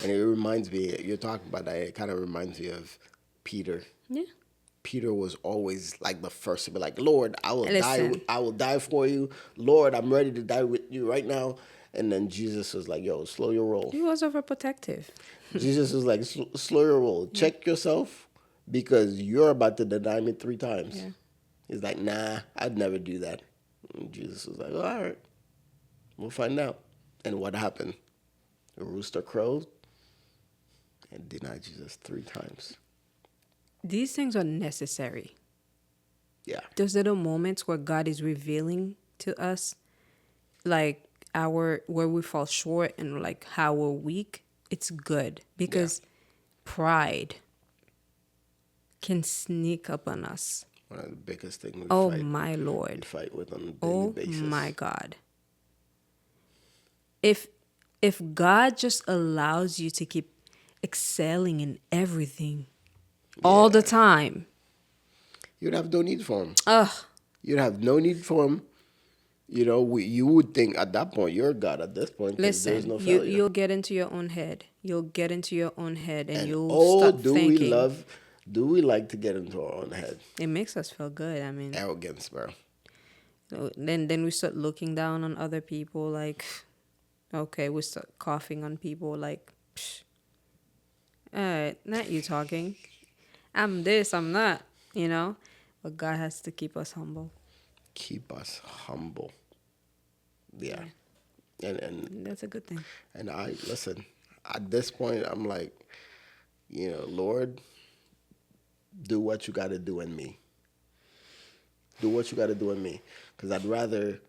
And it reminds me, you're talking about that, it kind of reminds me of Peter. Yeah. Peter was always like the first to be like, Lord, Listen. I will die for you. Lord, I'm ready to die with you right now. And then Jesus was like, yo, slow your roll. He was overprotective. Jesus was like, slow your roll. Check yourself because you're about to deny me 3 times. Yeah. He's like, nah, I'd never do that. And Jesus was like, all right, we'll find out. And what happened? A rooster crowed and denied Jesus 3 times. These things are necessary. Yeah. Those little moments where God is revealing to us, like where we fall short and like how we're weak. It's good because pride can sneak up on us. One of the biggest things Oh we my Lord. fight with on a daily Oh basis. my God. If God just allows you to keep excelling in everything all the time. You'd have no need for him. Ugh. You'd have no need for him. You know, you would think at that point you're God at this point because there's Listen, no failure. you'll get into your own head. You'll get into your own head and you'll oh, start thinking. do we like to get into our own head? It makes us feel good. I mean, Arrogance, bro. then we start looking down on other people like, okay, we start coughing on people like, psh. All right, not you talking. I'm this, I'm that, you know? But God has to keep us humble. Keep us humble. Yeah. And That's a good thing. and I listen, at this point I'm like, you know, Lord, do what you gotta do in me. Do what you gotta do in me. Because I'd rather,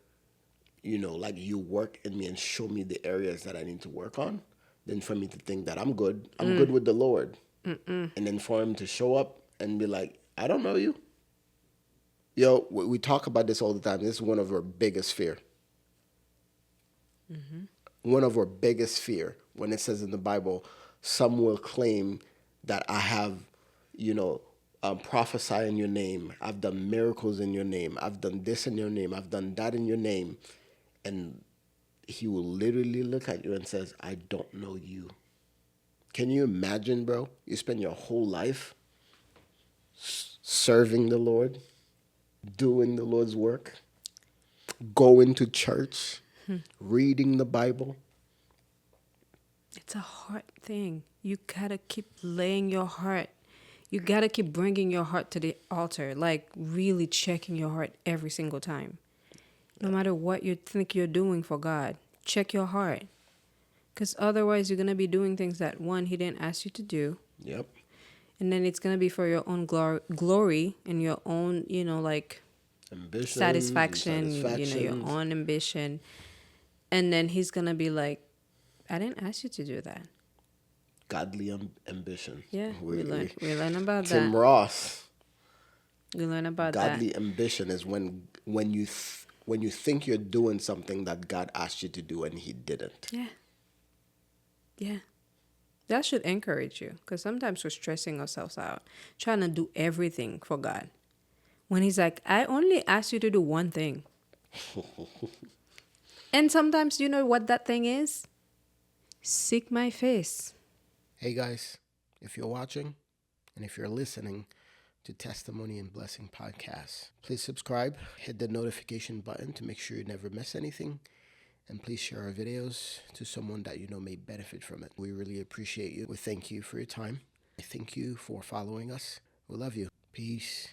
you know, like you work in me and show me the areas that I need to work on than for me to think that I'm good. I'm good with the Lord. And then for him to show up and be like, I don't know you. Yo, we talk about this all the time. This is one of our biggest fear. One of our biggest fear when it says in the Bible, some will claim that I have, you know, prophesy in your name. I've done miracles in your name. I've done this in your name. I've done that in your name. And he will literally look at you and says, I don't know you. Can you imagine, bro? You spend your whole life serving the Lord, doing the Lord's work, going to church, reading the Bible. It's a heart thing. You gotta keep laying your heart. You gotta keep bringing your heart to the altar, like really checking your heart every single time. No matter what you think you're doing for God, check your heart. Because otherwise, you're gonna be doing things that one, He didn't ask you to do. Yep. And then it's gonna be for your own glory and your own, you know, like Ambitions, satisfaction, you know, your own ambition. And then He's gonna be like, I didn't ask you to do that. Godly ambition. Yeah, we learn about Tim that. Ross. We learn about Godly that. ambition is when you think you're doing something that God asked you to do and He didn't. Yeah. Yeah. That should encourage you because sometimes we're stressing ourselves out, trying to do everything for God. When He's like, I only asked you to do one thing. And sometimes you know what that thing is? Seek my face. Hey guys, if you're watching and if you're listening to Testimony and Blessing podcast, please subscribe, hit the notification button to make sure you never miss anything, and please share our videos to someone that you know may benefit from it. We really appreciate you. We thank you for your time. I thank you for following us. We love you. Peace.